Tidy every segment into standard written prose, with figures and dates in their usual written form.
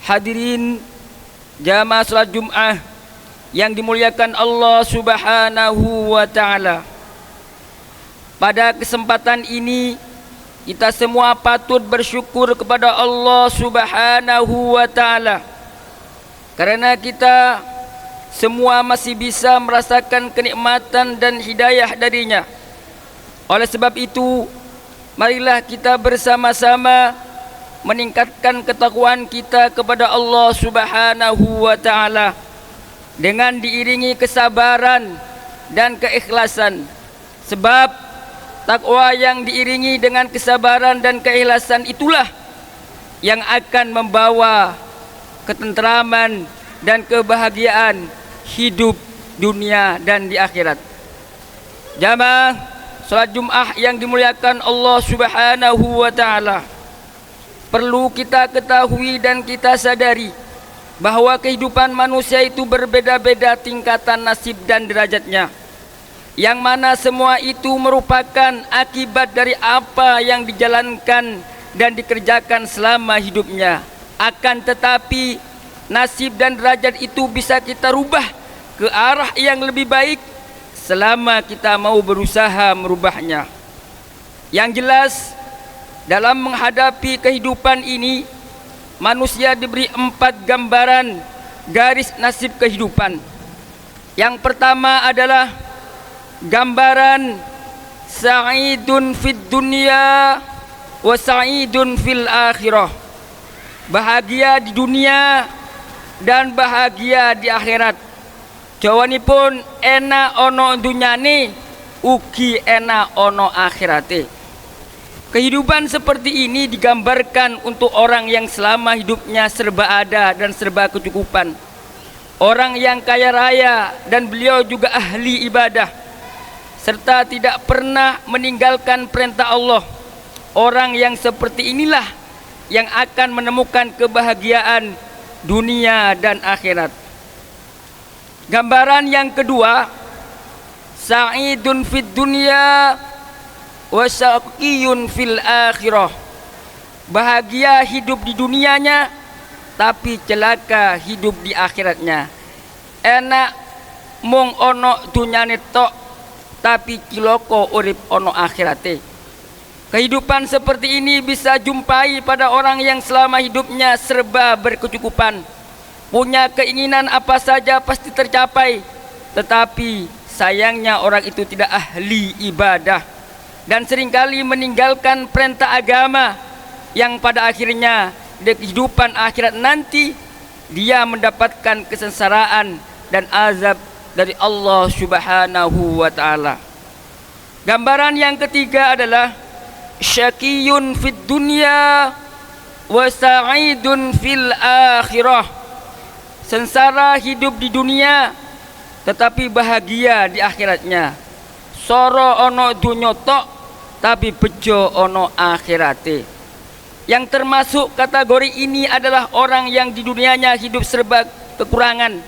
Hadirin jamaah salat Jum'ah yang dimuliakan Allah Subhanahu wa ta'ala. Pada kesempatan ini kita semua patut bersyukur kepada Allah Subhanahu wa ta'ala, karena kita semua masih bisa merasakan kenikmatan dan hidayah darinya. Oleh sebab itu, marilah kita bersama-sama meningkatkan ketakwaan kita kepada Allah Subhanahu wa ta'ala dengan diiringi kesabaran dan keikhlasan. Sebab takwa yang diiringi dengan kesabaran dan keikhlasan itulah yang akan membawa ketentraman dan kebahagiaan hidup dunia dan di akhirat. Jamaah salat Jum'ah yang dimuliakan Allah Subhanahu wa ta'ala, perlu kita ketahui dan kita sadari bahwa kehidupan manusia itu berbeda-beda tingkatan nasib dan derajatnya, yang mana semua itu merupakan akibat dari apa yang dijalankan dan dikerjakan selama hidupnya. Akan tetapi nasib dan derajat itu bisa kita rubah ke arah yang lebih baik selama kita mau berusaha merubahnya. Yang jelas, dalam menghadapi kehidupan ini, manusia diberi 4 gambaran garis nasib kehidupan. Yang pertama adalah gambaran sa'idun fid dunya wa sa'idun fil akhirah. Bahagia di dunia dan bahagia di akhirat. Jawanipun enak ono dunyane, ugi enak ono akhirate. Kehidupan seperti ini digambarkan untuk orang yang selama hidupnya serba ada dan serba kecukupan, orang yang kaya raya dan beliau juga ahli ibadah, serta tidak pernah meninggalkan perintah Allah. Orang yang seperti inilah yang akan menemukan kebahagiaan dunia dan akhirat. Gambaran yang kedua, sa'idun fid dunya wa syaqiyun fil akhirah. Bahagia hidup di dunianya tapi celaka hidup di akhiratnya. Enak mung ono dunyane tok tapi ciloko urip ono akhirate. Kehidupan seperti ini bisa jumpai pada orang yang selama hidupnya serba berkecukupan, punya keinginan apa saja pasti tercapai, tetapi sayangnya orang itu tidak ahli ibadah dan seringkali meninggalkan perintah agama, yang pada akhirnya di kehidupan akhirat nanti dia mendapatkan kesengsaraan dan azab dari Allah Subhanahu wa ta'ala. Gambaran yang ketiga adalah syaqiyun fid dunya wa sa'idun fil akhirah. Sengsara hidup di dunia tetapi bahagia di akhiratnya. Soro ono dunya tok tapi bejo ono akhirate. Yang termasuk kategori ini adalah orang yang di dunianya hidup serba kekurangan,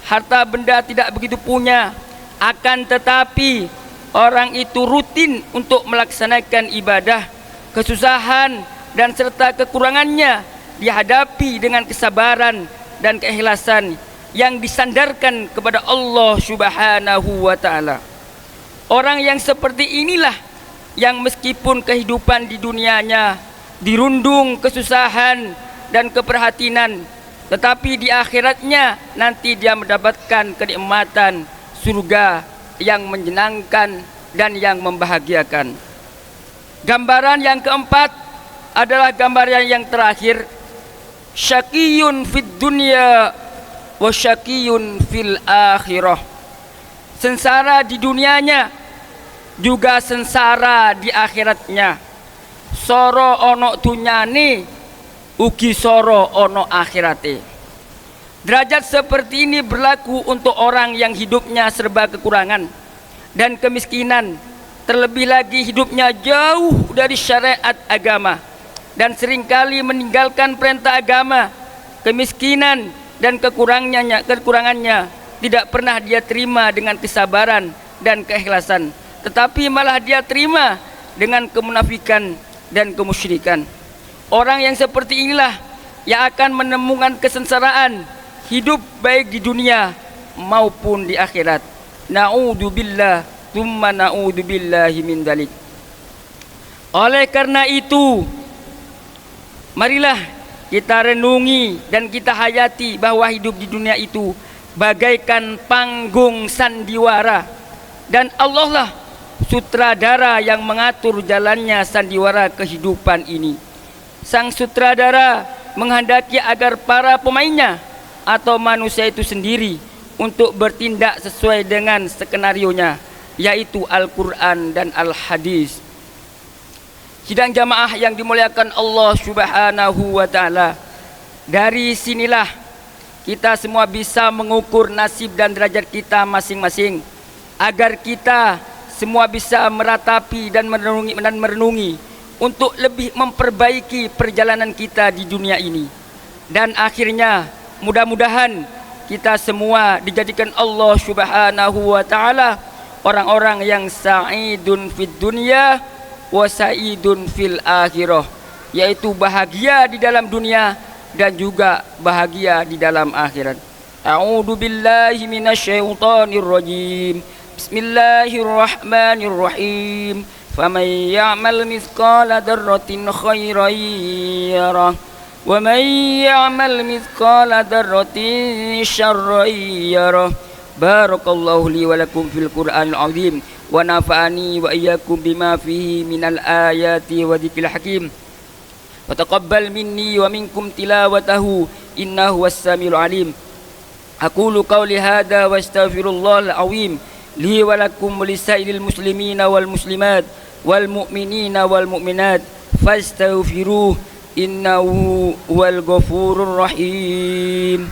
harta benda tidak begitu punya, akan tetapi orang itu rutin untuk melaksanakan ibadah. Kesusahan dan serta kekurangannya dihadapi dengan kesabaran dan keikhlasan yang disandarkan kepada Allah Subhanahu wa ta'ala. Orang yang seperti inilah yang meskipun kehidupan di dunianya dirundung kesusahan dan keprihatinan, tetapi di akhiratnya nanti dia mendapatkan kenikmatan surga yang menyenangkan dan yang membahagiakan. Gambaran yang keempat adalah gambaran yang terakhir, syaqiyun fid dunya wa syaqiyun fil akhirah. Sengsara di dunianya juga sengsara di akhiratnya. Soro ono dunyane, ugi soro ono akhirate. Derajat seperti ini berlaku untuk orang yang hidupnya serba kekurangan dan kemiskinan, terlebih lagi hidupnya jauh dari syariat agama dan seringkali meninggalkan perintah agama. Kemiskinan dan kekurangannya tidak pernah dia terima dengan kesabaran dan keikhlasan, tetapi malah dia terima dengan kemunafikan dan kemusyrikan. Orang yang seperti inilah yang akan menemukan kesengsaraan hidup baik di dunia maupun di akhirat. Na'udzubillah, tsumma na'udzubillahi min dzalik. Oleh karena itu, marilah kita renungi dan kita hayati bahwa hidup di dunia itu bagaikan panggung sandiwara, dan Allah lah sutradara yang mengatur jalannya sandiwara kehidupan ini. Sang sutradara menghendaki agar para pemainnya atau manusia itu sendiri untuk bertindak sesuai dengan skenarionya, yaitu Al-Quran dan Al-Hadis. Sidang jamaah yang dimuliakan Allah Subhanahu wa ta'ala, dari sinilah kita semua bisa mengukur nasib dan derajat kita masing-masing, agar kita semua bisa meratapi dan merenungi untuk lebih memperbaiki perjalanan kita di dunia ini. Dan akhirnya mudah-mudahan kita semua dijadikan Allah Subhanahu wa ta'ala orang-orang yang sa'idun fid dunya wa sa'idun fil akhirah, yaitu bahagia di dalam dunia dan juga bahagia di dalam akhirat. A'udzu billahi minasyaitonir rajim. Bismillahirrahmanirrahim. Faman ya'mal mithqala dzarratin khairan yarah wa man ya'mal mithqala dzarratin syarran yarah. Barakallahu li wa lakum fil Qur'anil azim wa nafa'ani wa iyyakum bima fihi minal ayati wa dzikril hakim. Wa taqabbal minni wa minkum tilawatahu innahu was-samiul alim. Aqulu qawli hadza wa astaghfirullahal azim li wa lakum wa lisairil muslimina wal muslimat wal mu'minina wal mu'minat fastaghfiruhu innahu huwal ghafurur rahim.